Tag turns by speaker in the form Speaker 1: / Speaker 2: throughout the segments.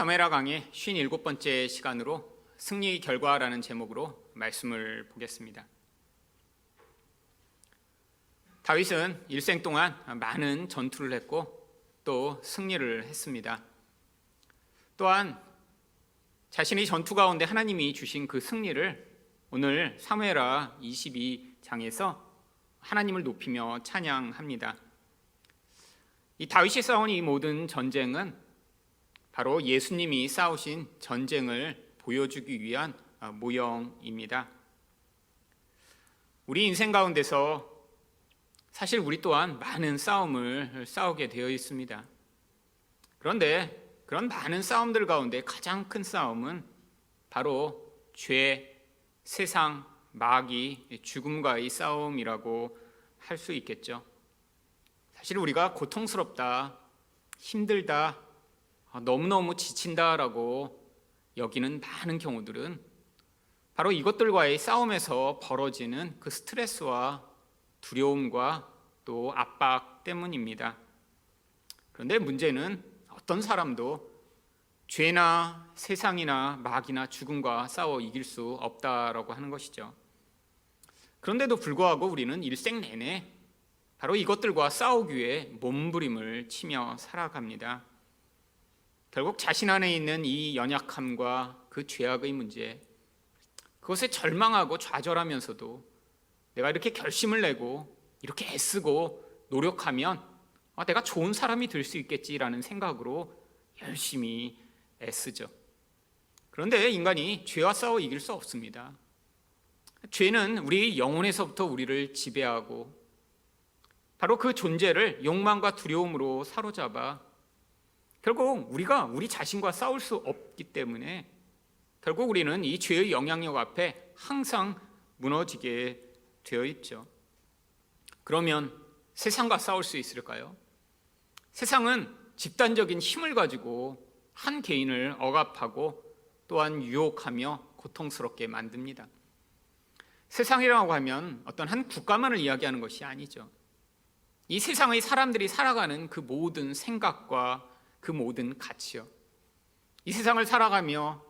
Speaker 1: 사무엘하 강의 57번째 시간으로 승리 결과라는 제목으로 말씀을 보겠습니다. 다윗은 일생 동안 많은 전투를 했고 또 승리를 했습니다. 또한 자신이 전투 가운데 하나님이 주신 그 승리를 오늘 사무엘하 22장에서 하나님을 높이며 찬양합니다. 이 다윗이 싸운 이 모든 전쟁은 바로 예수님이 싸우신 전쟁을 보여주기 위한 모형입니다. 우리 인생 가운데서 사실 우리 또한 많은 싸움을 싸우게 되어 있습니다. 그런데 그런 많은 싸움들 가운데 가장 큰 싸움은 바로 죄, 세상, 마귀, 죽음과의 싸움이라고 할 수 있겠죠. 사실 우리가 고통스럽다, 힘들다, 너무너무 지친다라고 여기는 많은 경우들은 바로 이것들과의 싸움에서 벌어지는 그 스트레스와 두려움과 또 압박 때문입니다. 그런데 문제는 어떤 사람도 죄나 세상이나 마귀나 죽음과 싸워 이길 수 없다라고 하는 것이죠. 그런데도 불구하고 우리는 일생 내내 바로 이것들과 싸우기 위해 몸부림을 치며 살아갑니다. 결국 자신 안에 있는 이 연약함과 그 죄악의 문제, 그것에 절망하고 좌절하면서도 내가 이렇게 결심을 내고 이렇게 애쓰고 노력하면 내가 좋은 사람이 될 수 있겠지라는 생각으로 열심히 애쓰죠. 그런데 인간이 죄와 싸워 이길 수 없습니다. 죄는 우리 영혼에서부터 우리를 지배하고 바로 그 존재를 욕망과 두려움으로 사로잡아 결국 우리가 우리 자신과 싸울 수 없기 때문에 결국 우리는 이 죄의 영향력 앞에 항상 무너지게 되어 있죠. 그러면 세상과 싸울 수 있을까요? 세상은 집단적인 힘을 가지고 한 개인을 억압하고 또한 유혹하며 고통스럽게 만듭니다. 세상이라고 하면 어떤 한 국가만을 이야기하는 것이 아니죠. 이 세상의 사람들이 살아가는 그 모든 생각과 그 모든 가치요. 이 세상을 살아가며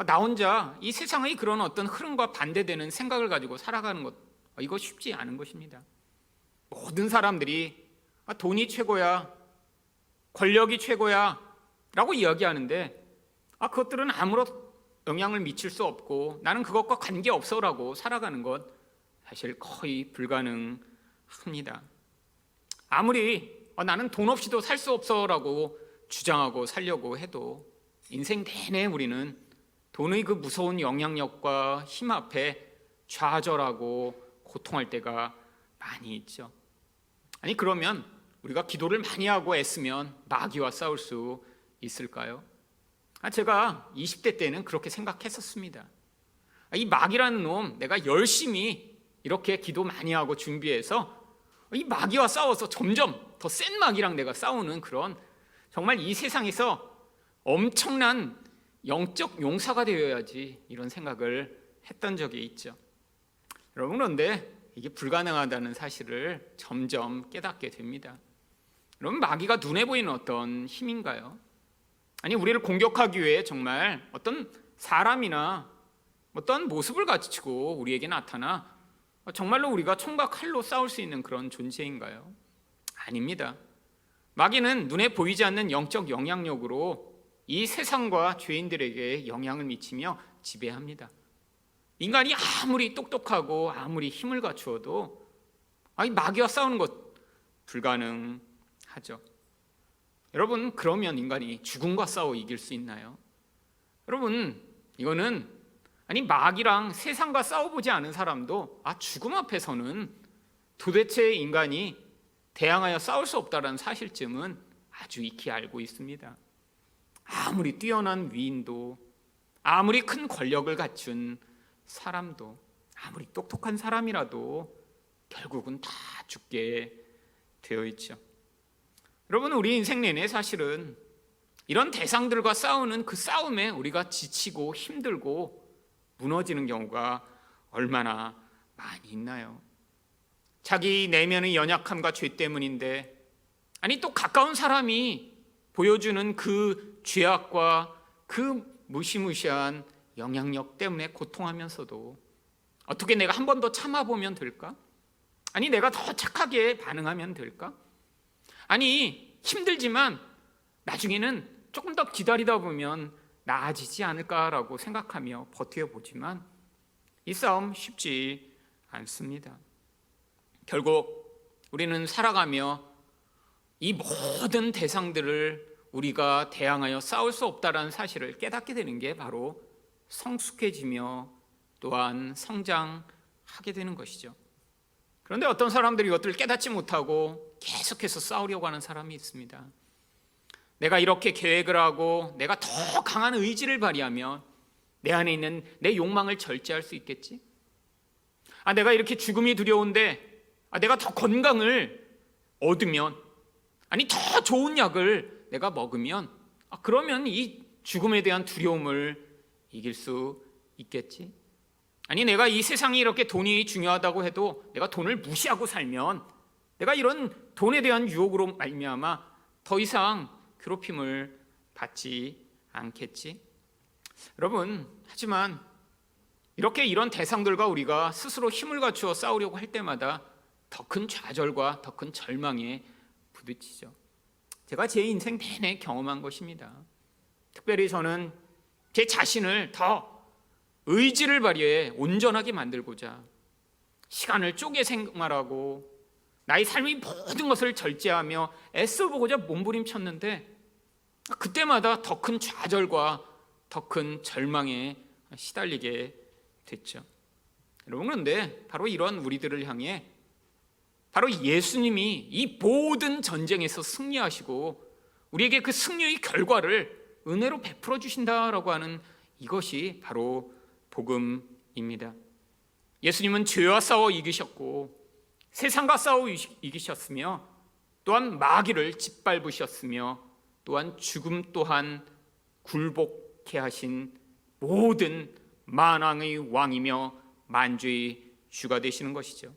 Speaker 1: 나 혼자 이 세상의 그런 어떤 흐름과 반대되는 생각을 가지고 살아가는 것, 이거 쉽지 않은 것입니다. 모든 사람들이 돈이 최고야, 권력이 최고야 라고 이야기하는데 그것들은 아무런 영향을 미칠 수 없고 나는 그것과 관계없어 라고 살아가는 것 사실 거의 불가능합니다. 아무리 나는 돈 없이도 살 수 없어 라고 주장하고 살려고 해도 인생 내내 우리는 돈의 그 무서운 영향력과 힘 앞에 좌절하고 고통할 때가 많이 있죠. 아니 그러면 우리가 기도를 많이 하고 애쓰면 마귀와 싸울 수 있을까요? 제가 20대 때는 그렇게 생각했었습니다. 이 마귀라는 놈 내가 열심히 이렇게 기도 많이 하고 준비해서 이 마귀와 싸워서 점점 더 센 마귀랑 내가 싸우는 그런 정말 이 세상에서 엄청난 영적 용사가 되어야지 이런 생각을 했던 적이 있죠. 여러분 그런데 이게 불가능하다는 사실을 점점 깨닫게 됩니다. 여러분 마귀가 눈에 보이는 어떤 힘인가요? 아니 우리를 공격하기 위해 정말 어떤 사람이나 어떤 모습을 가지고 우리에게 나타나 정말로 우리가 총과 칼로 싸울 수 있는 그런 존재인가요? 아닙니다. 마귀는 눈에 보이지 않는 영적 영향력으로 이 세상과 죄인들에게 영향을 미치며 지배합니다. 인간이 아무리 똑똑하고 아무리 힘을 갖추어도 마귀와 싸우는 것 불가능하죠. 여러분 그러면 인간이 죽음과 싸워 이길 수 있나요? 여러분 이거는 마귀랑 세상과 싸워보지 않은 사람도 죽음 앞에서는 도대체 인간이 대항하여 싸울 수 없다는 사실쯤은 아주 익히 알고 있습니다. 아무리 뛰어난 위인도 아무리 큰 권력을 갖춘 사람도 아무리 똑똑한 사람이라도 결국은 다 죽게 되어 있죠. 여러분 우리 인생 내내 사실은 이런 대상들과 싸우는 그 싸움에 우리가 지치고 힘들고 무너지는 경우가 얼마나 많이 있나요? 자기 내면의 연약함과 죄 때문인데 또 가까운 사람이 보여주는 그 죄악과 그 무시무시한 영향력 때문에 고통하면서도 어떻게 내가 한 번 더 참아보면 될까? 아니 내가 더 착하게 반응하면 될까? 아니 힘들지만 나중에는 조금 더 기다리다 보면 나아지지 않을까라고 생각하며 버텨보지만 이 싸움 쉽지 않습니다. 결국 우리는 살아가며 이 모든 대상들을 우리가 대항하여 싸울 수 없다라는 사실을 깨닫게 되는 게 바로 성숙해지며 또한 성장하게 되는 것이죠. 그런데 어떤 사람들이 이것들을 깨닫지 못하고 계속해서 싸우려고 하는 사람이 있습니다. 내가 이렇게 계획을 하고 내가 더 강한 의지를 발휘하면 내 안에 있는 내 욕망을 절제할 수 있겠지? 내가 이렇게 죽음이 두려운데 내가 더 건강을 얻으면 더 좋은 약을 내가 먹으면 그러면 이 죽음에 대한 두려움을 이길 수 있겠지? 내가 이 세상이 이렇게 돈이 중요하다고 해도 내가 돈을 무시하고 살면 내가 이런 돈에 대한 유혹으로 말미암아 더 이상 괴롭힘을 받지 않겠지? 여러분, 하지만 이렇게 이런 대상들과 우리가 스스로 힘을 갖추어 싸우려고 할 때마다 더 큰 좌절과 더 큰 절망에 부딪히죠. 제가 제 인생 내내 경험한 것입니다. 특별히 저는 제 자신을 더 의지를 발휘해 온전하게 만들고자 시간을 쪼개 생활하고 나의 삶의 모든 것을 절제하며 애써보고자 몸부림쳤는데 그때마다 더 큰 좌절과 더 큰 절망에 시달리게 됐죠. 여러분, 그런데 바로 이런 우리들을 향해 바로 예수님이 이 모든 전쟁에서 승리하시고 우리에게 그 승리의 결과를 은혜로 베풀어 주신다라고 하는 이것이 바로 복음입니다. 예수님은 죄와 싸워 이기셨고 세상과 싸워 이기셨으며 또한 마귀를 짓밟으셨으며 또한 죽음 또한 굴복케 하신 모든 만왕의 왕이며 만주의 주가 되시는 것이죠.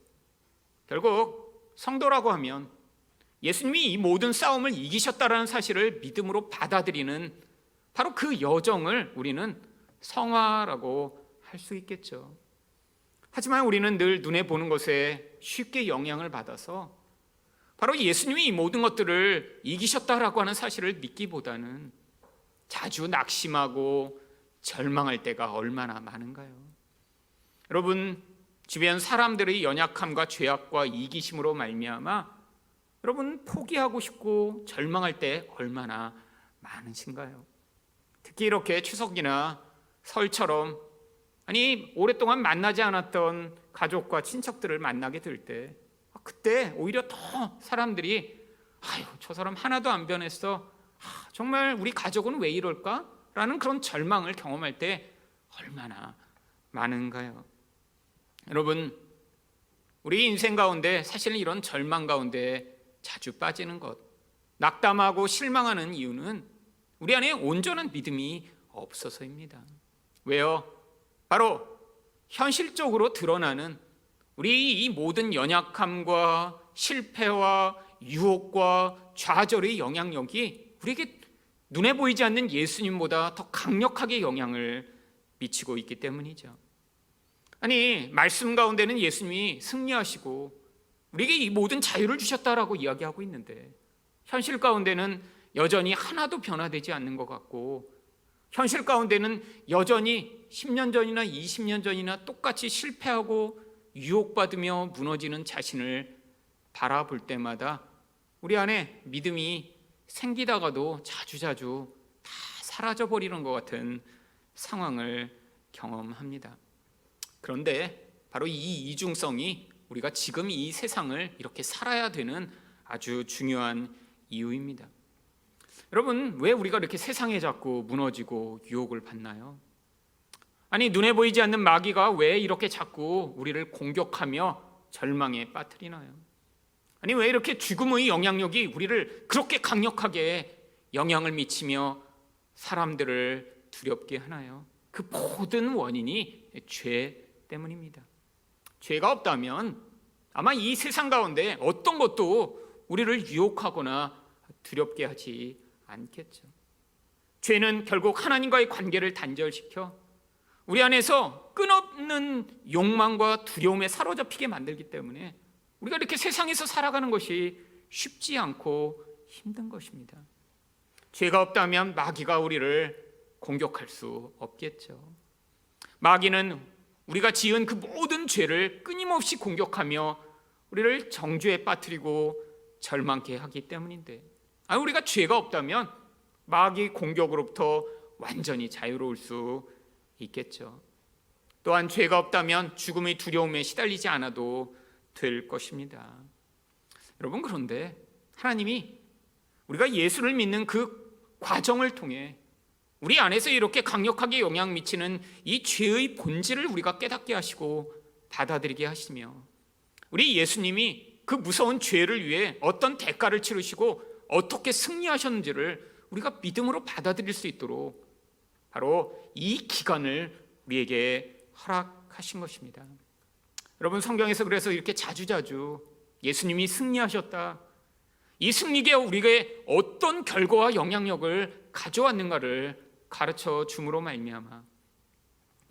Speaker 1: 결국 성도라고 하면 예수님이 이 모든 싸움을 이기셨다라는 사실을 믿음으로 받아들이는 바로 그 여정을 우리는 성화라고 할 수 있겠죠. 하지만 우리는 늘 눈에 보는 것에 쉽게 영향을 받아서 바로 예수님이 이 모든 것들을 이기셨다라고 하는 사실을 믿기보다는 자주 낙심하고 절망할 때가 얼마나 많은가요? 여러분, 주변 사람들의 연약함과 죄악과 이기심으로 말미암아 여러분 포기하고 싶고 절망할 때 얼마나 많으신가요? 특히 이렇게 추석이나 설처럼 오랫동안 만나지 않았던 가족과 친척들을 만나게 될 때 그때 오히려 더 사람들이 저 사람 하나도 안 변했어, 정말 우리 가족은 왜 이럴까? 라는 그런 절망을 경험할 때 얼마나 많은가요? 여러분, 우리 인생 가운데 사실은 이런 절망 가운데 자주 빠지는 것, 낙담하고 실망하는 이유는 우리 안에 온전한 믿음이 없어서입니다. 왜요? 바로 현실적으로 드러나는 우리 이 모든 연약함과 실패와 유혹과 좌절의 영향력이 우리에게 눈에 보이지 않는 예수님보다 더 강력하게 영향을 미치고 있기 때문이죠. 말씀 가운데는 예수님이 승리하시고 우리에게 이 모든 자유를 주셨다라고 이야기하고 있는데 현실 가운데는 여전히 하나도 변화되지 않는 것 같고 현실 가운데는 여전히 10년 전이나 20년 전이나 똑같이 실패하고 유혹받으며 무너지는 자신을 바라볼 때마다 우리 안에 믿음이 생기다가도 자주자주 다 사라져버리는 것 같은 상황을 경험합니다. 그런데 바로 이 이중성이 우리가 지금 이 세상을 이렇게 살아야 되는 아주 중요한 이유입니다. 여러분, 왜 우리가 이렇게 세상에 자꾸 무너지고 유혹을 받나요? 눈에 보이지 않는 마귀가 왜 이렇게 자꾸 우리를 공격하며 절망에 빠뜨리나요? 왜 이렇게 죽음의 영향력이 우리를 그렇게 강력하게 영향을 미치며 사람들을 두렵게 하나요? 그 모든 원인이 죄 때문입니다. 죄가 없다면 아마 이 세상 가운데 어떤 것도 우리를 유혹하거나 두렵게 하지 않겠죠. 죄는 결국 하나님과의 관계를 단절시켜 우리 안에서 끊없는 욕망과 두려움에 사로잡히게 만들기 때문에 우리가 이렇게 세상에서 살아가는 것이 쉽지 않고 힘든 것입니다. 죄가 없다면 마귀가 우리를 공격할 수 없겠죠. 마귀는 우리가 지은 그 모든 죄를 끊임없이 공격하며 우리를 정죄에 빠뜨리고 절망케 하기 때문인데, 우리가 죄가 없다면 마귀 공격으로부터 완전히 자유로울 수 있겠죠. 또한 죄가 없다면 죽음의 두려움에 시달리지 않아도 될 것입니다. 여러분, 그런데 하나님이 우리가 예수를 믿는 그 과정을 통해 우리 안에서 이렇게 강력하게 영향 미치는 이 죄의 본질을 우리가 깨닫게 하시고 받아들이게 하시며, 우리 예수님이 그 무서운 죄를 위해 어떤 대가를 치르시고 어떻게 승리하셨는지를 우리가 믿음으로 받아들일 수 있도록 바로 이 기간을 우리에게 허락하신 것입니다. 여러분, 성경에서 그래서 이렇게 자주자주 예수님이 승리하셨다, 이 승리가 우리에게 어떤 결과와 영향력을 가져왔는가를 가르쳐 줌으로 말미암아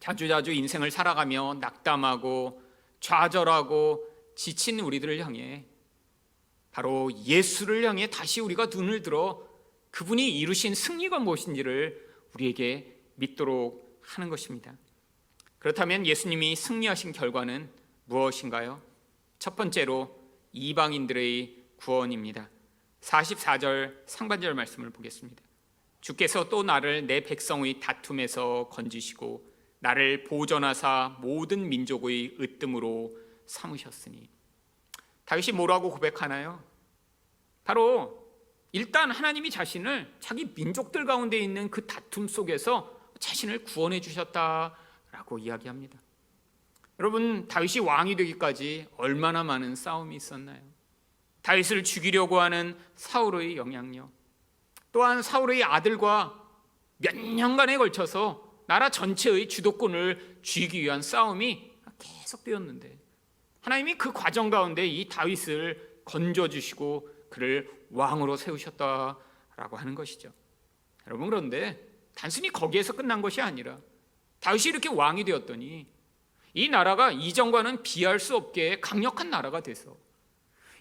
Speaker 1: 자주자주 인생을 살아가며 낙담하고 좌절하고 지친 우리들을 향해 바로 예수를 향해 다시 우리가 눈을 들어 그분이 이루신 승리가 무엇인지를 우리에게 믿도록 하는 것입니다. 그렇다면 예수님이 승리하신 결과는 무엇인가요? 첫 번째로 이방인들의 구원입니다. 44절 상반절 말씀을 보겠습니다. 주께서 또 나를 내 백성의 다툼에서 건지시고 나를 보전하사 모든 민족의 으뜸으로 삼으셨으니. 다윗이 뭐라고 고백하나요? 바로 일단 하나님이 자신을 자기 민족들 가운데 있는 그 다툼 속에서 자신을 구원해 주셨다라고 이야기합니다. 여러분, 다윗이 왕이 되기까지 얼마나 많은 싸움이 있었나요? 다윗을 죽이려고 하는 사울의 영향력, 또한 사울의 아들과 몇 년간에 걸쳐서 나라 전체의 주도권을 쥐기 위한 싸움이 계속되었는데, 하나님이 그 과정 가운데 이 다윗을 건져주시고 그를 왕으로 세우셨다라고 하는 것이죠. 여러분, 그런데 단순히 거기에서 끝난 것이 아니라 다윗이 이렇게 왕이 되었더니 이 나라가 이전과는 비할 수 없게 강력한 나라가 돼서,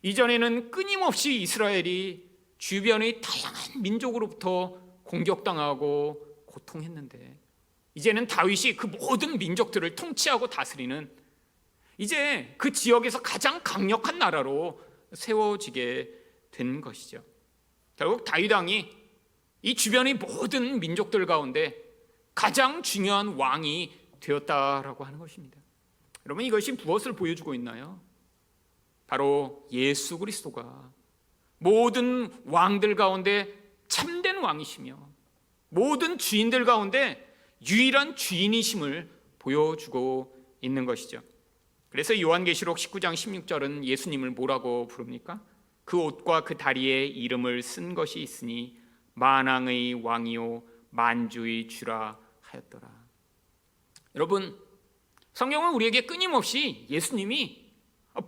Speaker 1: 이전에는 끊임없이 이스라엘이 주변의 다양한 민족으로부터 공격당하고 고통했는데, 이제는 다윗이 그 모든 민족들을 통치하고 다스리는, 이제 그 지역에서 가장 강력한 나라로 세워지게 된 것이죠. 결국 다윗 왕이 이 주변의 모든 민족들 가운데 가장 중요한 왕이 되었다라고 하는 것입니다. 여러분, 이것이 무엇을 보여주고 있나요? 바로 예수 그리스도가 모든 왕들 가운데 참된 왕이시며 모든 주인들 가운데 유일한 주인이심을 보여주고 있는 것이죠. 그래서 요한계시록 19장 16절은 예수님을 뭐라고 부릅니까? 그 옷과 그 다리에 이름을 쓴 것이 있으니 만왕의 왕이요 만주의 주라 하였더라. 여러분, 성경은 우리에게 끊임없이 예수님이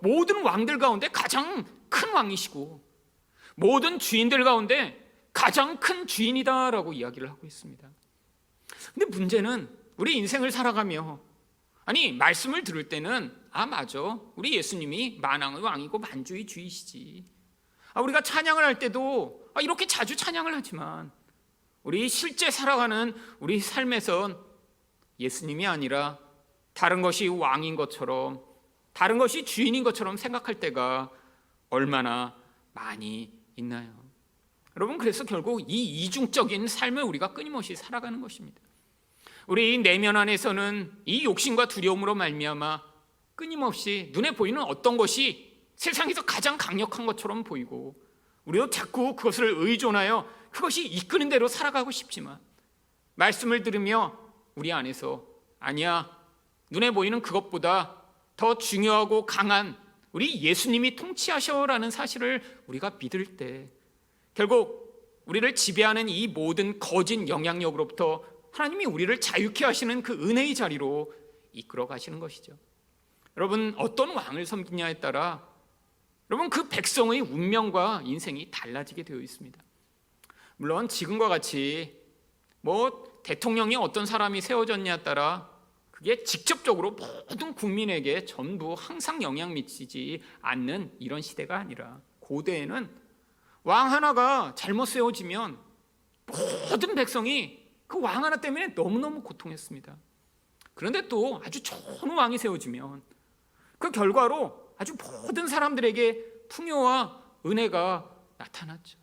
Speaker 1: 모든 왕들 가운데 가장 큰 왕이시고 모든 주인들 가운데 가장 큰 주인이다라고 이야기를 하고 있습니다. 근데 문제는 우리 인생을 살아가며, 말씀을 들을 때는 맞아, 우리 예수님이 만왕의 왕이고 만주의 주이시지, 우리가 찬양을 할 때도 이렇게 자주 찬양을 하지만 우리 실제 살아가는 우리 삶에선 예수님이 아니라 다른 것이 왕인 것처럼, 다른 것이 주인인 것처럼 생각할 때가 얼마나 많이 있나요? 여러분, 그래서 결국 이 이중적인 삶을 우리가 끊임없이 살아가는 것입니다. 우리 내면 안에서는 이 욕심과 두려움으로 말미암아 끊임없이 눈에 보이는 어떤 것이 세상에서 가장 강력한 것처럼 보이고, 우리도 자꾸 그것을 의존하여 그것이 이끄는 대로 살아가고 싶지만, 말씀을 들으며 우리 안에서 아니야, 눈에 보이는 그것보다 더 중요하고 강한 우리 예수님이 통치하셔라는 사실을 우리가 믿을 때, 결국 우리를 지배하는 이 모든 거짓 영향력으로부터 하나님이 우리를 자유케 하시는 그 은혜의 자리로 이끌어 가시는 것이죠. 여러분, 어떤 왕을 섬기냐에 따라 여러분 그 백성의 운명과 인생이 달라지게 되어 있습니다. 물론 지금과 같이 뭐 대통령이 어떤 사람이 세워졌냐에 따라 그게 직접적으로 모든 국민에게 전부 항상 영향 미치지 않는 이런 시대가 아니라, 고대에는 왕 하나가 잘못 세워지면 모든 백성이 그 왕 하나 때문에 너무너무 고통했습니다. 그런데 또 아주 좋은 왕이 세워지면 그 결과로 아주 모든 사람들에게 풍요와 은혜가 나타났죠.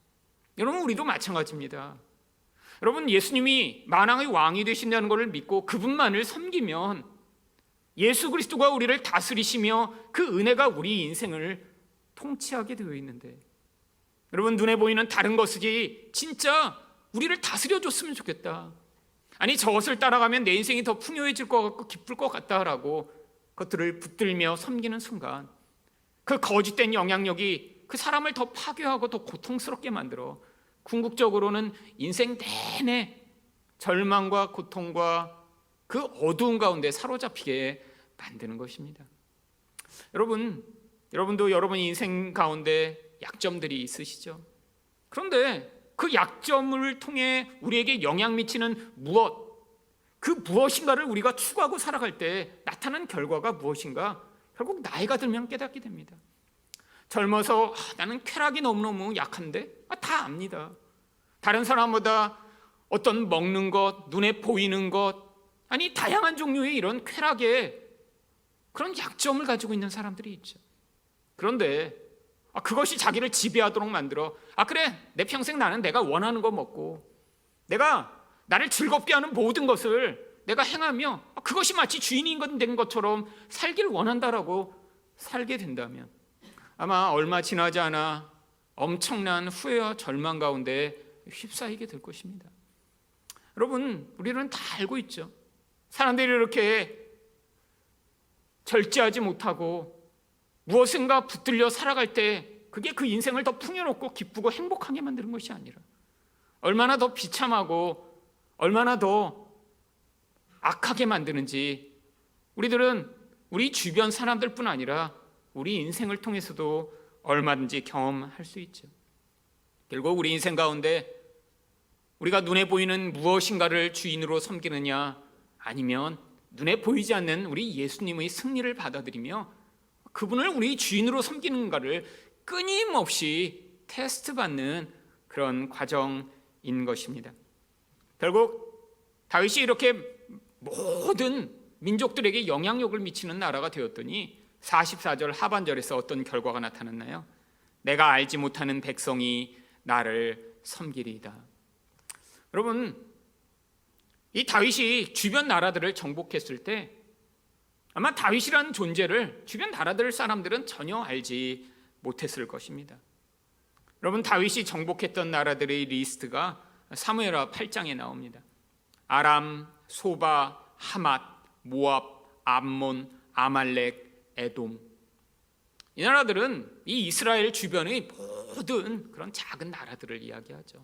Speaker 1: 여러분, 우리도 마찬가지입니다. 여러분, 예수님이 만왕의 왕이 되신다는 것을 믿고 그분만을 섬기면 예수 그리스도가 우리를 다스리시며 그 은혜가 우리 인생을 통치하게 되어 있는데, 여러분, 눈에 보이는 다른 것이 진짜 우리를 다스려줬으면 좋겠다, 아니 저것을 따라가면 내 인생이 더 풍요해질 것 같고 기쁠 것 같다라고 그것들을 붙들며 섬기는 순간 그 거짓된 영향력이 그 사람을 더 파괴하고 더 고통스럽게 만들어 궁극적으로는 인생 내내 절망과 고통과 그 어두운 가운데 사로잡히게 만드는 것입니다. 여러분도 여러분 인생 가운데 약점들이 있으시죠? 그런데 그 약점을 통해 우리에게 영향 미치는 그 무엇인가를 우리가 추구하고 살아갈 때 나타나는 결과가 무엇인가, 결국 나이가 들면 깨닫게 됩니다. 젊어서 나는 쾌락이 너무너무 약한데, 다 압니다. 다른 사람보다 어떤 먹는 것, 눈에 보이는 것, 아니 다양한 종류의 이런 쾌락에 그런 약점을 가지고 있는 사람들이 있죠. 그런데 그것이 자기를 지배하도록 만들어 그래, 내 평생 나는 내가 원하는 거 먹고 내가 나를 즐겁게 하는 모든 것을 내가 행하며 그것이 마치 주인이 된 것처럼 살기를 원한다라고 살게 된다면 아마 얼마 지나지 않아 엄청난 후회와 절망 가운데 휩싸이게 될 것입니다. 여러분, 우리는 다 알고 있죠. 사람들이 이렇게 절제하지 못하고 무엇인가 붙들려 살아갈 때 그게 그 인생을 더 풍요롭고 기쁘고 행복하게 만드는 것이 아니라 얼마나 더 비참하고 얼마나 더 악하게 만드는지 우리들은 우리 주변 사람들뿐 아니라 우리 인생을 통해서도 얼마든지 경험할 수 있죠. 결국 우리 인생 가운데 우리가 눈에 보이는 무엇인가를 주인으로 섬기느냐, 아니면 눈에 보이지 않는 우리 예수님의 승리를 받아들이며 그분을 우리 주인으로 섬기는가를 끊임없이 테스트받는 그런 과정인 것입니다. 결국 다윗이 이렇게 모든 민족들에게 영향력을 미치는 나라가 되었더니 44절 하반절에서 어떤 결과가 나타났나요? 내가 알지 못하는 백성이 나를 섬기리이다. 여러분, 이 다윗이 주변 나라들을 정복했을 때 아마 다윗이라는 존재를 주변 나라들 사람들은 전혀 알지 못했을 것입니다. 여러분, 다윗이 정복했던 나라들의 리스트가 사무엘하 8장에 나옵니다. 아람, 소바, 하맛, 모압, 암몬, 아말렉, 에돔. 이 나라들은 이 이스라엘 주변의 모든 그런 작은 나라들을 이야기하죠.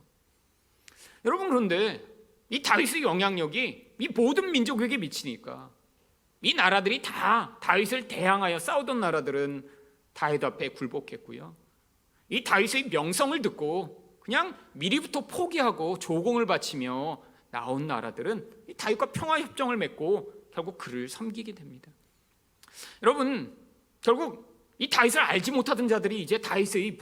Speaker 1: 여러분, 그런데 이 다윗의 영향력이 이 모든 민족에게 미치니까 이 나라들이 다 다윗을 대항하여 싸우던 나라들은 다윗 앞에 굴복했고요. 이 다윗의 명성을 듣고 그냥 미리부터 포기하고 조공을 바치며 나온 나라들은 이 다윗과 평화협정을 맺고 결국 그를 섬기게 됩니다. 여러분, 결국 이 다윗을 알지 못하던 자들이 이제 다윗의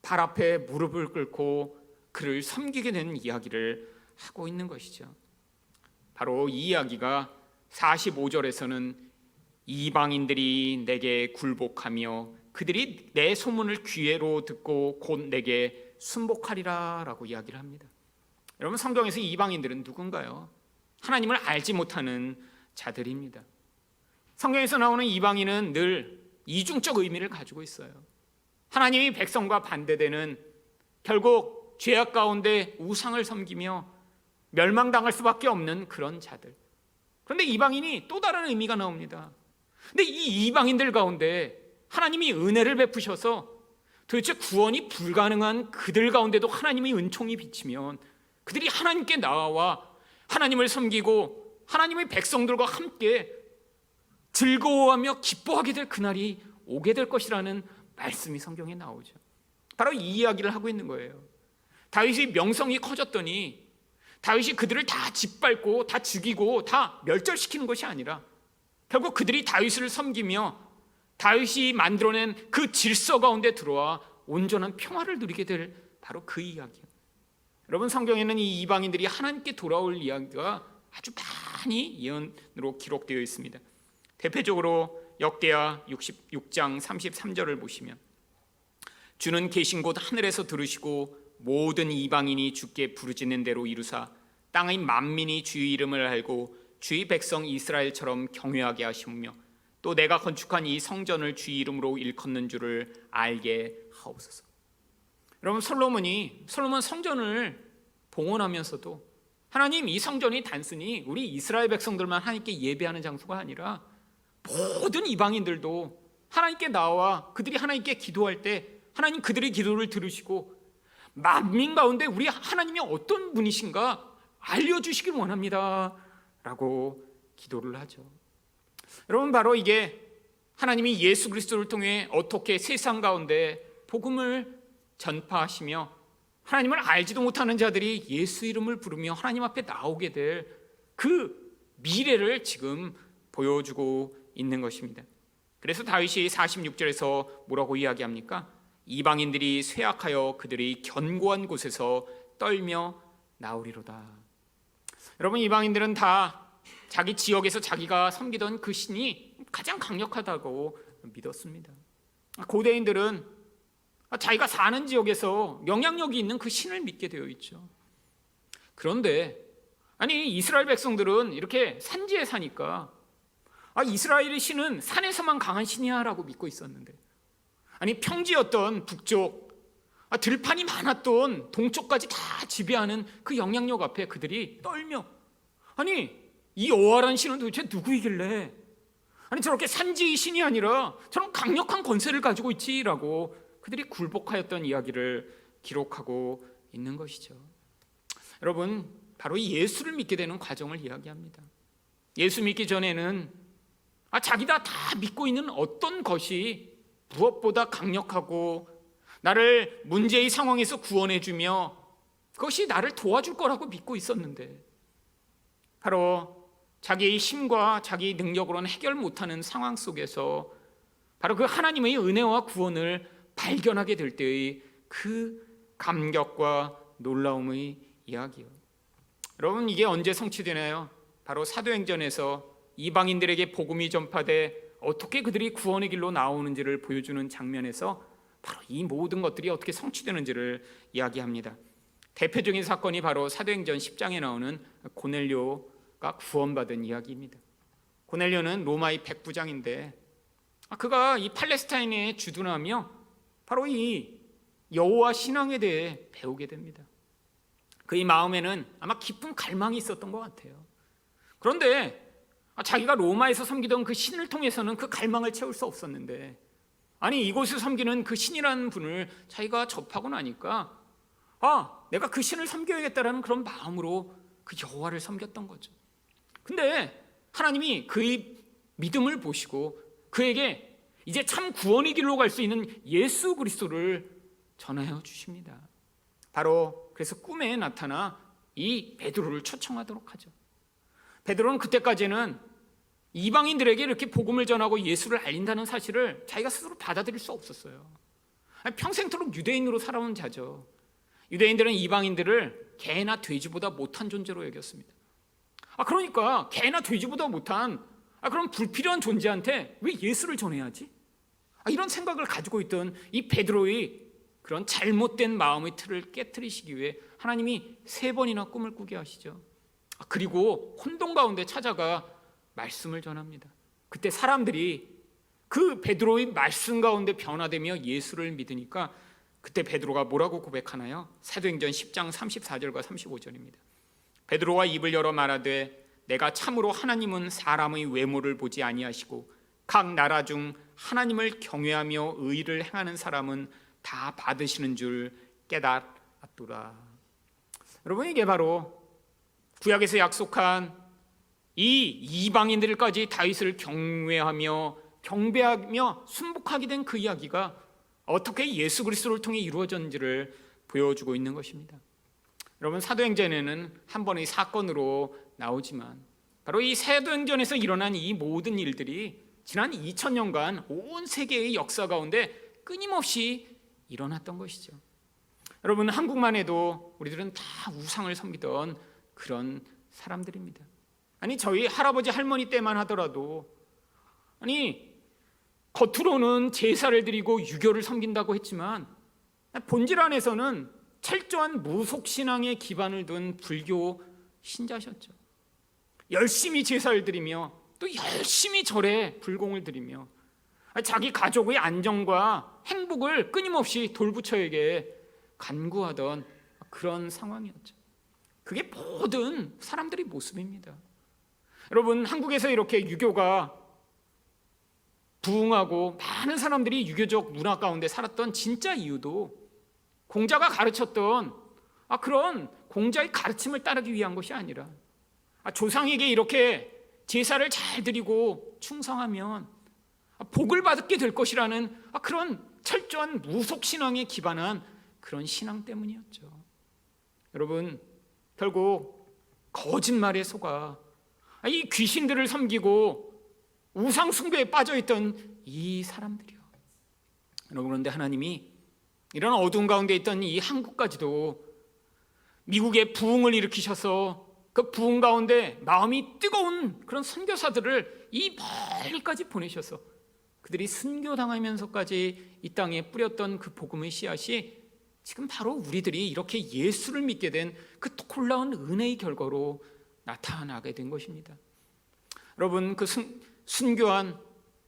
Speaker 1: 발 앞에 무릎을 꿇고 그를 섬기게 되는 이야기를 하고 있는 것이죠. 바로 이 이야기가 45절에서는 이방인들이 내게 굴복하며 그들이 내 소문을 귀로 듣고 곧 내게 순복하리라 라고 이야기를 합니다. 여러분, 성경에서 이방인들은 누군가요? 하나님을 알지 못하는 자들입니다. 성경에서 나오는 이방인은 늘 이중적 의미를 가지고 있어요. 하나님이 백성과 반대되는, 결국 죄악 가운데 우상을 섬기며 멸망당할 수밖에 없는 그런 자들. 그런데 이방인이 또 다른 의미가 나옵니다. 근데 이 이방인들 가운데 하나님이 은혜를 베푸셔서 도대체 구원이 불가능한 그들 가운데도 하나님의 은총이 비치면 그들이 하나님께 나와 하나님을 섬기고 하나님의 백성들과 함께 즐거워하며 기뻐하게 될 그날이 오게 될 것이라는 말씀이 성경에 나오죠. 바로 이 이야기를 하고 있는 거예요. 다윗의 명성이 커졌더니 다윗이 그들을 다 짓밟고 다 죽이고 다 멸절시키는 것이 아니라 결국 그들이 다윗을 섬기며 다윗이 만들어낸 그 질서 가운데 들어와 온전한 평화를 누리게 될 바로 그 이야기예요. 여러분, 성경에는 이 이방인들이 하나님께 돌아올 이야기가 아주 많이 예언으로 기록되어 있습니다. 대표적으로 역대하 66장 33절을 보시면 주는 계신 곳 하늘에서 들으시고 모든 이방인이 주께 부르짖는 대로 이루사 땅의 만민이 주의 이름을 알고 주의 백성 이스라엘처럼 경외하게 하시며 또 내가 건축한 이 성전을 주의 이름으로 일컫는 줄을 알게 하옵소서. 여러분, 솔로몬 성전을 봉헌하면서도 하나님, 이 성전이 단순히 우리 이스라엘 백성들만 하나님께 예배하는 장소가 아니라 모든 이방인들도 하나님께 나와 그들이 하나님께 기도할 때 하나님 그들의 기도를 들으시고 만민 가운데 우리 하나님이 어떤 분이신가 알려주시길 원합니다 라고 기도를 하죠. 여러분, 바로 이게 하나님이 예수 그리스도를 통해 어떻게 세상 가운데 복음을 전파하시며 하나님을 알지도 못하는 자들이 예수 이름을 부르며 하나님 앞에 나오게 될 그 미래를 지금 보여주고 있는 것입니다. 그래서 다윗이 46절에서 뭐라고 이야기합니까? 이방인들이 쇠약하여 그들이 견고한 곳에서 떨며 나오리로다. 여러분, 이방인들은 다 자기 지역에서 자기가 섬기던 그 신이 가장 강력하다고 믿었습니다. 고대인들은 자기가 사는 지역에서 영향력이 있는 그 신을 믿게 되어 있죠. 그런데 이스라엘 백성들은 이렇게 산지에 사니까 이스라엘의 신은 산에서만 강한 신이야 라고 믿고 있었는데, 평지였던 북쪽, 들판이 많았던 동쪽까지 다 지배하는 그 영향력 앞에 그들이 떨며 이 여호와라는 신은 도대체 누구이길래 저렇게 산지의 신이 아니라 저런 강력한 권세를 가지고 있지라고 그들이 굴복하였던 이야기를 기록하고 있는 것이죠. 여러분, 바로 이 예수를 믿게 되는 과정을 이야기합니다. 예수 믿기 전에는 자기가 다 믿고 있는 어떤 것이 무엇보다 강력하고 나를 문제의 상황에서 구원해주며 그것이 나를 도와줄 거라고 믿고 있었는데, 바로 자기의 힘과 자기의 능력으로는 해결 못하는 상황 속에서 바로 그 하나님의 은혜와 구원을 발견하게 될 때의 그 감격과 놀라움의 이야기요. 여러분, 이게 언제 성취되나요? 바로 사도행전에서 이방인들에게 복음이 전파돼 어떻게 그들이 구원의 길로 나오는지를 보여주는 장면에서 바로 이 모든 것들이 어떻게 성취되는지를 이야기합니다. 대표적인 사건이 바로 사도행전 10장에 나오는 고넬료가 구원받은 이야기입니다. 고넬료는 로마의 백부장인데 그가 이 팔레스타인에 주둔하며 바로 이 여호와 신앙에 대해 배우게 됩니다. 그의 마음에는 아마 깊은 갈망이 있었던 것 같아요. 그런데 자기가 로마에서 섬기던 그 신을 통해서는 그 갈망을 채울 수 없었는데, 이곳에서 섬기는 그 신이라는 분을 자기가 접하고 나니까 내가 그 신을 섬겨야겠다라는 그런 마음으로 그 여호와를 섬겼던 거죠. 근데 하나님이 그의 믿음을 보시고 그에게 이제 참 구원의 길로 갈 수 있는 예수 그리스도를 전하여 주십니다. 바로 그래서 꿈에 나타나 이 베드로를 초청하도록 하죠. 베드로는 그때까지는 이방인들에게 이렇게 복음을 전하고 예수를 알린다는 사실을 자기가 스스로 받아들일 수 없었어요. 평생토록 유대인으로 살아온 자죠. 유대인들은 이방인들을 개나 돼지보다 못한 존재로 여겼습니다. 그러니까 개나 돼지보다 못한 그런 불필요한 존재한테 왜 예수를 전해야지? 이런 생각을 가지고 있던 이 베드로의 그런 잘못된 마음의 틀을 깨트리시기 위해 하나님이 3번이나 꿈을 꾸게 하시죠. 그리고 혼돈 가운데 찾아가 말씀을 전합니다. 그때 사람들이 그 베드로의 말씀 가운데 변화되며 예수를 믿으니까 그때 베드로가 뭐라고 고백하나요? 사도행전 10장 34절과 35절입니다. 베드로가 입을 열어 말하되 내가 참으로 하나님은 사람의 외모를 보지 아니하시고 각 나라 중 하나님을 경외하며 의를 행하는 사람은 다 받으시는 줄 깨달았더라. 여러분, 이게 바로 구약에서 약속한 이 이방인들까지 다윗을 경외하며 경배하며 순복하게 된 그 이야기가 어떻게 예수 그리스도를 통해 이루어졌는지를 보여주고 있는 것입니다. 여러분, 사도행전에는 한 번의 사건으로 나오지만 바로 이 사도행전에서 일어난 이 모든 일들이 지난 2000년간 온 세계의 역사 가운데 끊임없이 일어났던 것이죠. 여러분, 한국만 해도 우리들은 다 우상을 섬기던 그런 사람들입니다. 아니, 저희 할아버지 할머니 때만 하더라도 겉으로는 제사를 드리고 유교를 섬긴다고 했지만 본질 안에서는 철저한 무속신앙에 기반을 둔 불교 신자셨죠. 열심히 제사를 드리며 또 열심히 절에 불공을 드리며 자기 가족의 안정과 행복을 끊임없이 돌부처에게 간구하던 그런 상황이었죠. 그게 모든 사람들의 모습입니다. 여러분, 한국에서 이렇게 유교가 부흥하고 많은 사람들이 유교적 문화 가운데 살았던 진짜 이유도 공자가 가르쳤던 그런 공자의 가르침을 따르기 위한 것이 아니라 조상에게 이렇게 제사를 잘 드리고 충성하면 복을 받게 될 것이라는 그런 철저한 무속신앙에 기반한 그런 신앙 때문이었죠. 여러분, 결국 거짓말에 속아 이 귀신들을 섬기고 우상 숭배에 빠져있던 이 사람들이요. 여러분, 그런데 하나님이 이런 어두운 가운데 있던 이 한국까지도 미국의 부흥을 일으키셔서 그 부흥 가운데 마음이 뜨거운 그런 선교사들을 이 멀리까지 보내셔서 그들이 순교당하면서까지 이 땅에 뿌렸던 그 복음의 씨앗이 지금 바로 우리들이 이렇게 예수를 믿게 된 그 놀라운 은혜의 결과로 나타나게 된 것입니다. 여러분, 그 순교한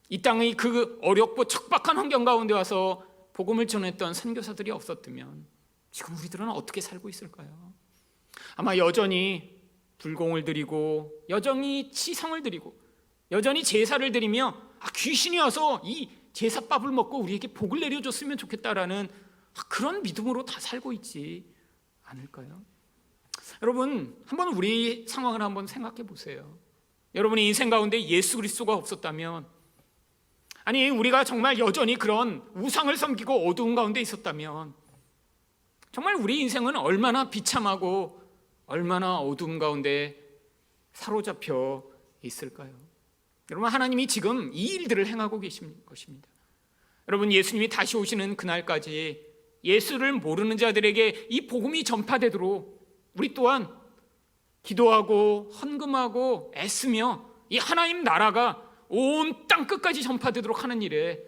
Speaker 1: 이 땅의 그 어렵고 척박한 환경 가운데 와서 복음을 전했던 선교사들이 없었다면 지금 우리들은 어떻게 살고 있을까요? 아마 여전히 불공을 드리고 여전히 치성을 드리고 여전히 제사를 드리며 귀신이 와서 이 제사밥을 먹고 우리에게 복을 내려줬으면 좋겠다라는 그런 믿음으로 다 살고 있지 않을까요? 여러분, 한번 우리 상황을 한번 생각해 보세요. 여러분의 인생 가운데 예수 그리스도가 없었다면, 우리가 정말 여전히 그런 우상을 섬기고 어두운 가운데 있었다면 정말 우리 인생은 얼마나 비참하고 얼마나 어두움 가운데 사로잡혀 있을까요? 여러분, 하나님이 지금 이 일들을 행하고 계신 것입니다. 여러분, 예수님이 다시 오시는 그날까지 예수를 모르는 자들에게 이 복음이 전파되도록 우리 또한 기도하고 헌금하고 애쓰며 이 하나님 나라가 온 땅 끝까지 전파되도록 하는 일에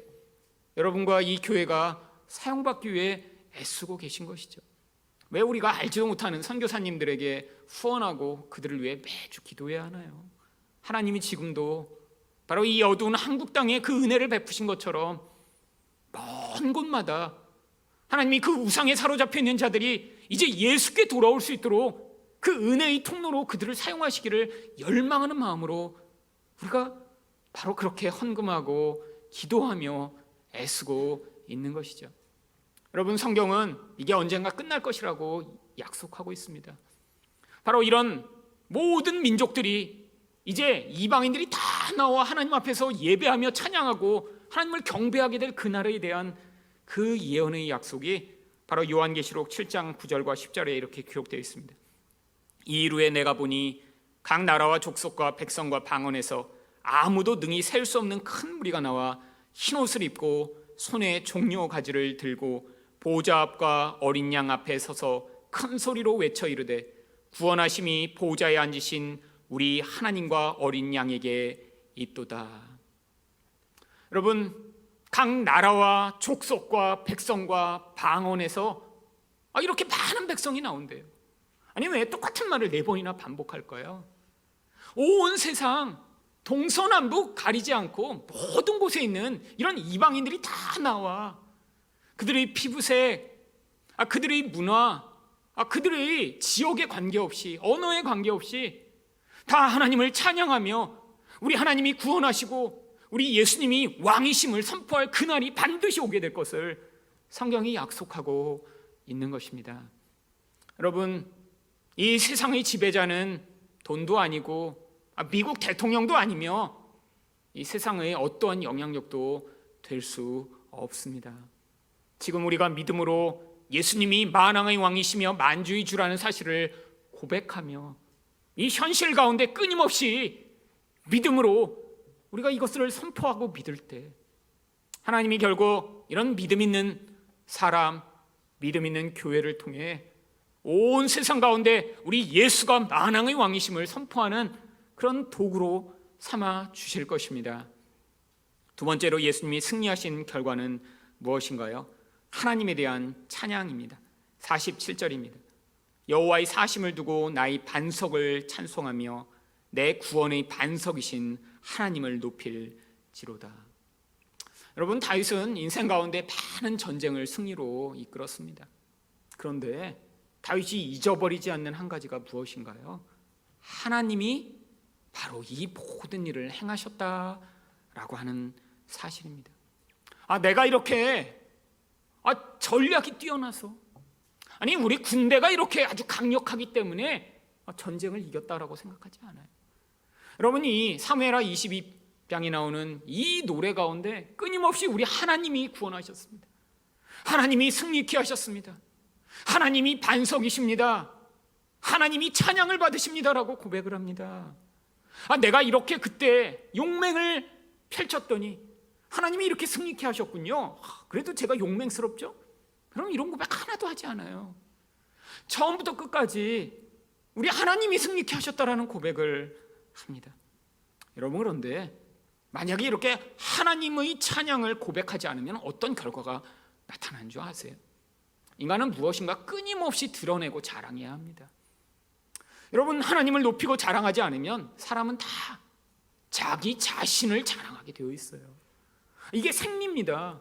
Speaker 1: 여러분과 이 교회가 사용받기 위해 애쓰고 계신 것이죠. 왜 우리가 알지도 못하는 선교사님들에게 후원하고 그들을 위해 매주 기도해야 하나요? 하나님이 지금도 바로 이 어두운 한국 땅에 그 은혜를 베푸신 것처럼 먼 곳마다 하나님이 그 우상에 사로잡혀 있는 자들이 이제 예수께 돌아올 수 있도록 그 은혜의 통로로 그들을 사용하시기를 열망하는 마음으로 우리가 바로 그렇게 헌금하고 기도하며 애쓰고 있는 것이죠. 여러분, 성경은 이게 언젠가 끝날 것이라고 약속하고 있습니다. 바로 이런 모든 민족들이 이제 이방인들이 다 나와 하나님 앞에서 예배하며 찬양하고 하나님을 경배하게 될 그날에 대한 그 예언의 약속이 바로 요한계시록 7장 9절과 10절에 이렇게 기록되어 있습니다. 이 이후에 내가 보니 각 나라와 족속과 백성과 방언에서 아무도 능히 셀 수 없는 큰 무리가 나와 흰옷을 입고 손에 종려 가지를 들고 보좌 앞과 어린 양 앞에 서서 큰 소리로 외쳐 이르되 구원하심이 보좌에 앉으신 우리 하나님과 어린 양에게 있도다. 여러분, 각 나라와 족속과 백성과 방언에서 이렇게 많은 백성이 나온대요. 아니, 왜 똑같은 말을 4번이나 반복할까요? 온 세상 동서남북 가리지 않고 모든 곳에 있는 이런 이방인들이 다 나와 그들의 피부색, 그들의 문화, 그들의 지역에 관계없이 언어에 관계없이 다 하나님을 찬양하며 우리 하나님이 구원하시고 우리 예수님이 왕이심을 선포할 그날이 반드시 오게 될 것을 성경이 약속하고 있는 것입니다. 여러분, 이 세상의 지배자는 돈도 아니고 미국 대통령도 아니며 이 세상의 어떠한 영향력도 될 수 없습니다. 지금 우리가 믿음으로 예수님이 만왕의 왕이시며 만주의 주라는 사실을 고백하며 이 현실 가운데 끊임없이 믿음으로 우리가 이것을 선포하고 믿을 때 하나님이 결국 이런 믿음 있는 사람, 믿음 있는 교회를 통해 온 세상 가운데 우리 예수가 만왕의 왕이심을 선포하는 그런 도구로 삼아 주실 것입니다. 두 번째로 예수님이 승리하신 결과는 무엇인가요? 하나님에 대한 찬양입니다. 47절입니다. 여호와의 사심을 두고 나의 반석을 찬송하며 내 구원의 반석이신 하나님을 높일지로다. 여러분, 다윗은 인생 가운데 많은 전쟁을 승리로 이끌었습니다. 그런데 다윗이 잊어버리지 않는 한 가지가 무엇인가요? 하나님이 바로 이 모든 일을 행하셨다라고 하는 사실입니다. 내가 이렇게 전략이 뛰어나서, 아니 우리 군대가 이렇게 아주 강력하기 때문에 전쟁을 이겼다라고 생각하지 않아요. 여러분, 이 사무엘하 22장에 나오는 이 노래 가운데 끊임없이 우리 하나님이 구원하셨습니다. 하나님이 승리케 하셨습니다. 하나님이 반석이십니다. 하나님이 찬양을 받으십니다라고 고백을 합니다. 내가 이렇게 그때 용맹을 펼쳤더니 하나님이 이렇게 승리케 하셨군요. 그래도 제가 용맹스럽죠? 그럼 이런 고백 하나도 하지 않아요. 처음부터 끝까지 우리 하나님이 승리케 하셨다라는 고백을 합니다. 여러분, 그런데 만약에 이렇게 하나님의 찬양을 고백하지 않으면 어떤 결과가 나타나는 줄 아세요? 인간은 무엇인가 끊임없이 드러내고 자랑해야 합니다. 여러분, 하나님을 높이고 자랑하지 않으면 사람은 다 자기 자신을 자랑하게 되어 있어요. 이게 생리입니다.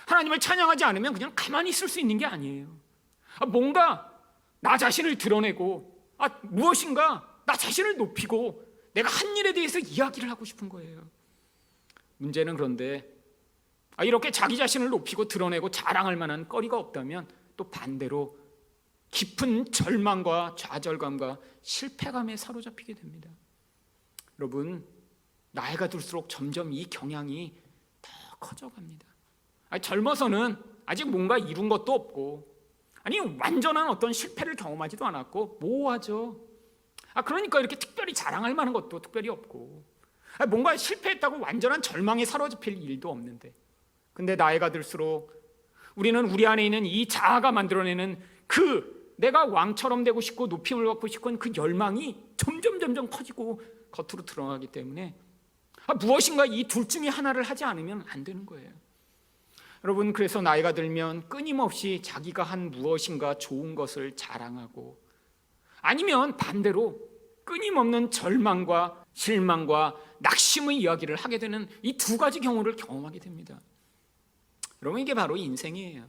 Speaker 1: 하나님을 찬양하지 않으면 그냥 가만히 있을 수 있는 게 아니에요. 뭔가 나 자신을 드러내고 무엇인가 나 자신을 높이고 내가 한 일에 대해서 이야기를 하고 싶은 거예요. 문제는 그런데 이렇게 자기 자신을 높이고 드러내고 자랑할 만한 거리가 없다면 또 반대로 깊은 절망과 좌절감과 실패감에 사로잡히게 됩니다. 여러분, 나이가 들수록 점점 이 경향이 더 커져갑니다. 젊어서는 아직 뭔가 이룬 것도 없고, 완전한 어떤 실패를 경험하지도 않았고 모호하죠. 그러니까 이렇게 특별히 자랑할 만한 것도 특별히 없고, 뭔가 실패했다고 완전한 절망에 사로잡힐 일도 없는데, 근데 나이가 들수록 우리는 우리 안에 있는 이 자아가 만들어내는 내가 왕처럼 되고 싶고 높임을 받고 싶은 그 열망이 점점 커지고 겉으로 드러나기 때문에 무엇인가 이 둘 중에 하나를 하지 않으면 안 되는 거예요. 여러분, 그래서 나이가 들면 끊임없이 자기가 한 무엇인가 좋은 것을 자랑하고, 아니면 반대로 끊임없는 절망과 실망과 낙심의 이야기를 하게 되는 이 두 가지 경우를 경험하게 됩니다. 여러분, 이게 바로 인생이에요.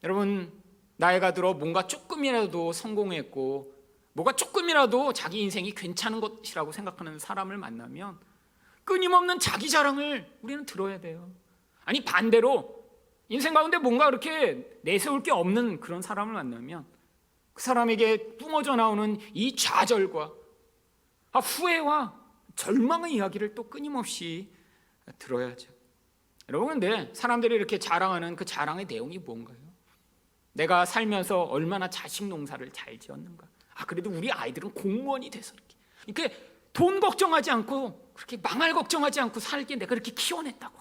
Speaker 1: 여러분, 나이가 들어 뭔가 조금이라도 성공했고 뭐가 조금이라도 자기 인생이 괜찮은 것이라고 생각하는 사람을 만나면 끊임없는 자기 자랑을 우리는 들어야 돼요. 반대로 인생 가운데 뭔가 그렇게 내세울 게 없는 그런 사람을 만나면 그 사람에게 뿜어져 나오는 이 좌절과 후회와 절망의 이야기를 또 끊임없이 들어야죠. 여러분, 근데 사람들이 이렇게 자랑하는 그 자랑의 내용이 뭔가요? 내가 살면서 얼마나 자식 농사를 잘 지었는가. 그래도 우리 아이들은 공무원이 돼서 이렇게 돈 걱정하지 않고 그렇게 망할 걱정하지 않고 살게 내가 이렇게 키워냈다고.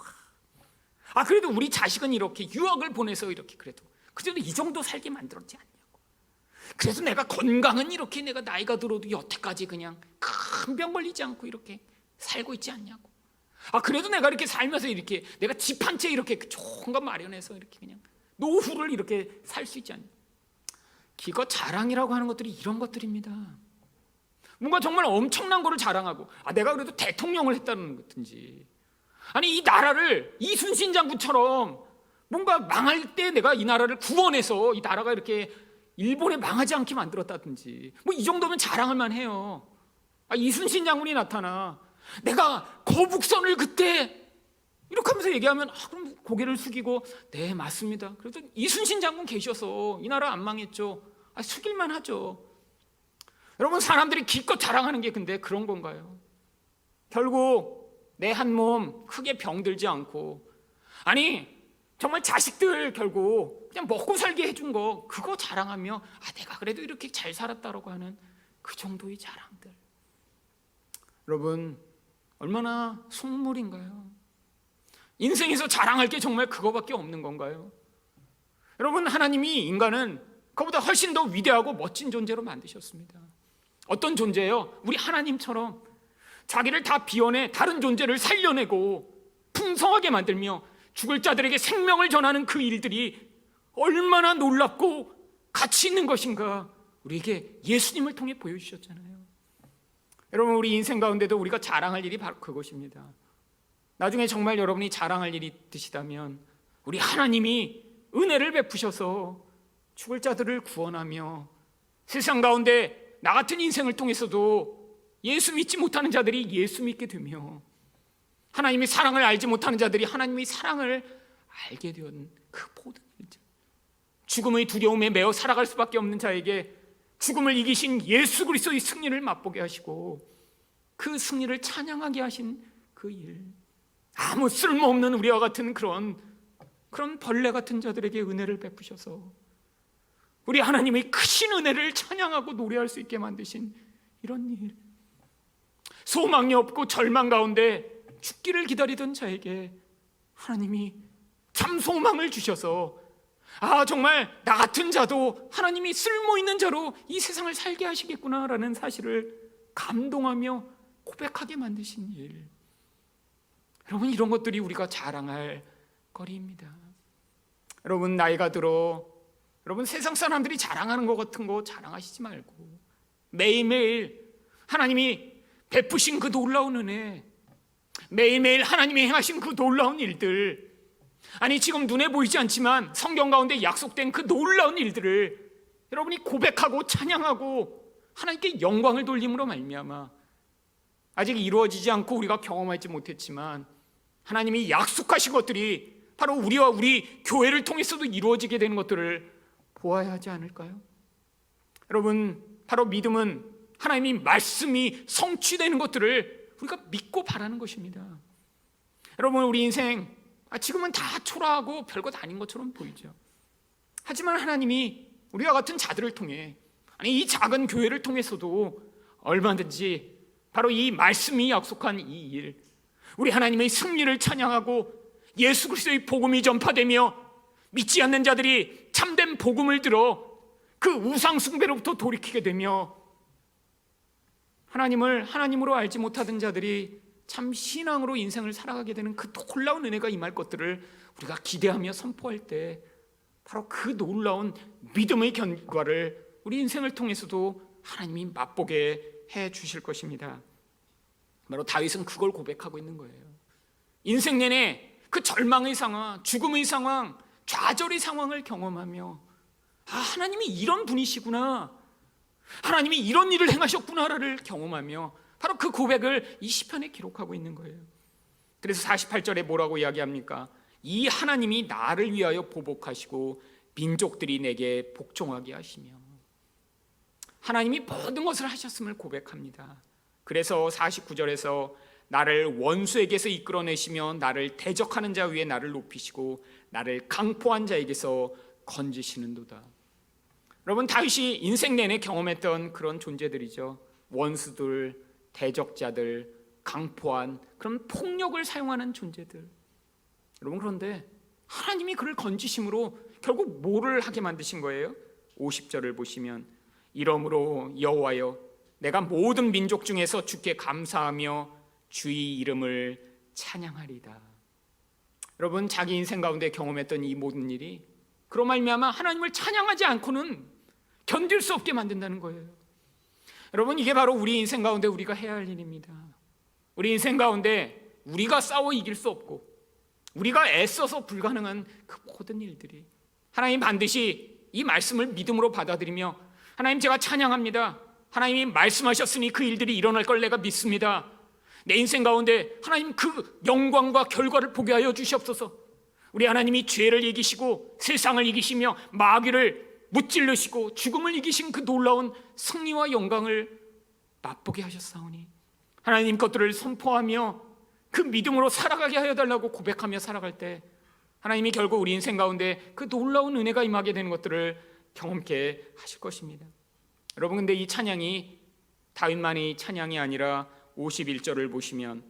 Speaker 1: 그래도 우리 자식은 이렇게 유학을 보내서 이렇게 그래도 이 정도 살게 만들었지 않냐고. 그래서 내가 건강은 이렇게 내가 나이가 들어도 여태까지 그냥 큰 병 걸리지 않고 이렇게 살고 있지 않냐고. 그래도 내가 이렇게 살면서 이렇게 내가 집 한 채 이렇게 좋은 거 마련해서 이렇게 그냥 노후를 이렇게 살 수 있지 않냐. 기껏 자랑이라고 하는 것들이 이런 것들입니다. 뭔가 정말 엄청난 거를 자랑하고 내가 그래도 대통령을 했다는 것든지, 이 나라를 이순신 장군처럼 뭔가 망할 때 내가 이 나라를 구원해서 이 나라가 이렇게 일본에 망하지 않게 만들었다든지, 이 정도면 자랑할 만해요. 이순신 장군이 나타나 내가 거북선을 그때 이렇게 하면서 얘기하면 그럼 고개를 숙이고 네 맞습니다. 그래도 이순신 장군 계셔서 이 나라 안 망했죠. 숙일만 하죠. 여러분, 사람들이 기껏 자랑하는 게 근데 그런 건가요? 결국 내 한 몸 크게 병들지 않고, 정말 자식들 결국 그냥 먹고 살게 해준 거 그거 자랑하며 내가 그래도 이렇게 잘 살았다라고 하는 그 정도의 자랑들. 여러분 얼마나 속물인가요? 인생에서 자랑할 게 정말 그거밖에 없는 건가요? 여러분 하나님이 인간은 그보다 훨씬 더 위대하고 멋진 존재로 만드셨습니다. 어떤 존재예요? 우리 하나님처럼 자기를 다 비워내 다른 존재를 살려내고 풍성하게 만들며 죽을 자들에게 생명을 전하는 그 일들이 얼마나 놀랍고 가치 있는 것인가 우리에게 예수님을 통해 보여주셨잖아요. 여러분 우리 인생 가운데도 우리가 자랑할 일이 바로 그것입니다. 나중에 정말 여러분이 자랑할 일이 있으시다면 우리 하나님이 은혜를 베푸셔서 죽을 자들을 구원하며 세상 가운데 나 같은 인생을 통해서도 예수 믿지 못하는 자들이 예수 믿게 되며 하나님의 사랑을 알지 못하는 자들이 하나님의 사랑을 알게 된 그 모든 일들, 죽음의 두려움에 매어 살아갈 수밖에 없는 자에게 죽음을 이기신 예수 그리스도의 승리를 맛보게 하시고 그 승리를 찬양하게 하신 그 일, 아무 쓸모없는 우리와 같은 그런 벌레 같은 자들에게 은혜를 베푸셔서 우리 하나님의 크신 은혜를 찬양하고 노래할 수 있게 만드신 이런 일, 소망이 없고 절망 가운데 죽기를 기다리던 자에게 하나님이 참 소망을 주셔서 정말 나 같은 자도 하나님이 쓸모있는 자로 이 세상을 살게 하시겠구나라는 사실을 감동하며 고백하게 만드신 일. 여러분 이런 것들이 우리가 자랑할 거리입니다. 여러분 나이가 들어 여러분 세상 사람들이 자랑하는 것 같은 거 자랑하시지 말고 매일매일 하나님이 베푸신 그 놀라운 은혜, 매일매일 하나님이 행하신 그 놀라운 일들, 아니 지금 눈에 보이지 않지만 성경 가운데 약속된 그 놀라운 일들을 여러분이 고백하고 찬양하고 하나님께 영광을 돌림으로 말미암아 아직 이루어지지 않고 우리가 경험하지 못했지만 하나님이 약속하신 것들이 바로 우리와 우리 교회를 통해서도 이루어지게 되는 것들을 보아야 하지 않을까요? 여러분 바로 믿음은 하나님의 말씀이 성취되는 것들을 우리가 믿고 바라는 것입니다. 여러분 우리 인생 지금은 다 초라하고 별것 아닌 것처럼 보이죠. 하지만 하나님이 우리와 같은 자들을 통해 이 작은 교회를 통해서도 얼마든지 바로 이 말씀이 약속한 이 일, 우리 하나님의 승리를 찬양하고 예수 그리스도의 복음이 전파되며 믿지 않는 자들이 참된 복음을 들어 그 우상 숭배로부터 돌이키게 되며 하나님을 하나님으로 알지 못하던 자들이 참 신앙으로 인생을 살아가게 되는 그 놀라운 은혜가 임할 것들을 우리가 기대하며 선포할 때 바로 그 놀라운 믿음의 결과를 우리 인생을 통해서도 하나님이 맛보게 해 주실 것입니다. 바로 다윗은 그걸 고백하고 있는 거예요. 인생 내내 그 절망의 상황, 죽음의 상황, 좌절의 상황을 경험하며 하나님이 이런 분이시구나, 하나님이 이런 일을 행하셨구나를 경험하며 바로 그 고백을 이 시편에 기록하고 있는 거예요. 그래서 48절에 뭐라고 이야기합니까? 이 하나님이 나를 위하여 보복하시고 민족들이 내게 복종하게 하시며, 하나님이 모든 것을 하셨음을 고백합니다. 그래서 49절에서 나를 원수에게서 이끌어내시며 나를 대적하는 자 위에 나를 높이시고 나를 강포한 자에게서 건지시는도다. 여러분 다윗이 인생 내내 경험했던 그런 존재들이죠. 원수들, 대적자들, 강포한 그런 폭력을 사용하는 존재들. 여러분 그런데 하나님이 그를 건지심으로 결국 뭐를 하게 만드신 거예요? 50절을 보시면 이러므로 여호와여 내가 모든 민족 중에서 주께 감사하며 주의 이름을 찬양하리다. 여러분 자기 인생 가운데 경험했던 이 모든 일이 그로 말미암아 하나님을 찬양하지 않고는 견딜 수 없게 만든다는 거예요. 여러분 이게 바로 우리 인생 가운데 우리가 해야 할 일입니다. 우리 인생 가운데 우리가 싸워 이길 수 없고 우리가 애써서 불가능한 그 모든 일들이 하나님 반드시 이 말씀을 믿음으로 받아들이며 하나님 제가 찬양합니다. 하나님이 말씀하셨으니 그 일들이 일어날 걸 내가 믿습니다. 내 인생 가운데 하나님 그 영광과 결과를 보게 하여 주시옵소서. 우리 하나님이 죄를 이기시고 세상을 이기시며 마귀를 무찔르시고 죽음을 이기신 그 놀라운 승리와 영광을 맛보게 하셨사오니 하나님 것들을 선포하며 그 믿음으로 살아가게 하여 달라고 고백하며 살아갈 때 하나님이 결국 우리 인생 가운데 그 놀라운 은혜가 임하게 되는 것들을 경험케 하실 것입니다. 여러분, 근데 이 찬양이 다윗만의 찬양이 아니라 51절을 보시면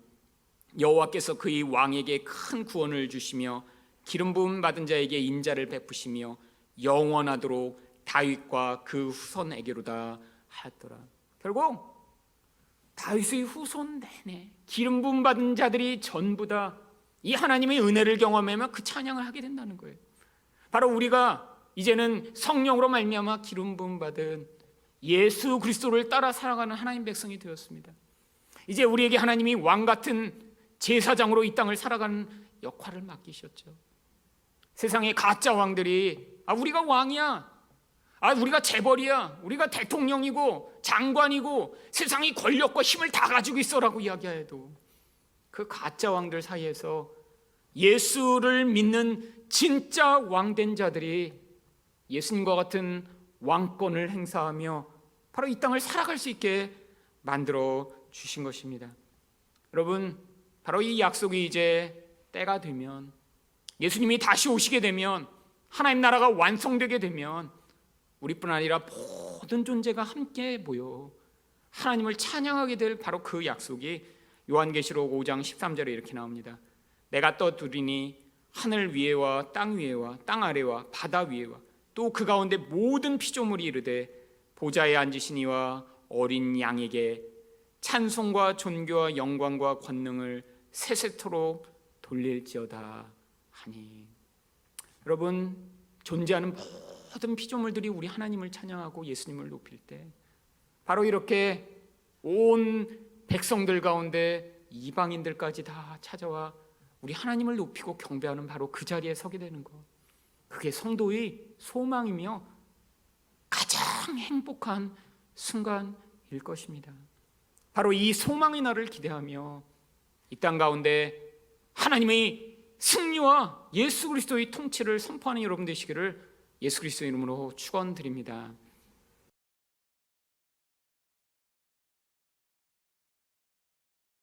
Speaker 1: 여호와께서 그의 왕에게 큰 구원을 주시며 기름 부음 받은 자에게 인자를 베푸시며 영원하도록 다윗과 그 후손에게로다 하였더라. 결국 다윗의 후손 내내 기름 부음 받은 자들이 전부 다 이 하나님의 은혜를 경험하면 그 찬양을 하게 된다는 거예요. 바로 우리가 이제는 성령으로 말미암아 기름 부음 받은 예수 그리스도를 따라 살아가는 하나님 백성이 되었습니다. 이제 우리에게 하나님이 왕 같은 제사장으로 이 땅을 살아가는 역할을 맡기셨죠. 세상의 가짜 왕들이 우리가 왕이야, 우리가 재벌이야, 우리가 대통령이고 장관이고 세상의 권력과 힘을 다 가지고 있어라고 이야기해도 그 가짜 왕들 사이에서 예수를 믿는 진짜 왕된 자들이 예수님과 같은 왕권을 행사하며 바로 이 땅을 살아갈 수 있게 만들어 주신 것입니다. 여러분, 바로 이 약속이 이제 때가 되면, 예수님이 다시 오시게 되면, 하나님 나라가 완성되게 되면 우리뿐 아니라 모든 존재가 함께 모여 하나님을 찬양하게 될 바로 그 약속이 요한계시록 5장 13절에 이렇게 나옵니다. 내가 떠두리니 하늘 위에와 땅 위에와 땅 아래와 바다 위에와 또 그 가운데 모든 피조물이 이르되 보좌에 앉으신 이와 어린 양에게 찬송과 존귀와 영광과 권능을 세세토록 돌릴지어다 하니. 여러분, 존재하는 모든 피조물들이 우리 하나님을 찬양하고 예수님을 높일 때 바로 이렇게 온 백성들 가운데 이방인들까지 다 찾아와 우리 하나님을 높이고 경배하는 바로 그 자리에 서게 되는 것, 그게 성도의 소망이며 가장 행복한 순간일 것입니다. 바로 이 소망의 날을 기대하며 이 땅 가운데 하나님의 승리와 예수 그리스도의 통치를 선포하는 여러분 되시기를 예수 그리스도의 이름으로 축원드립니다.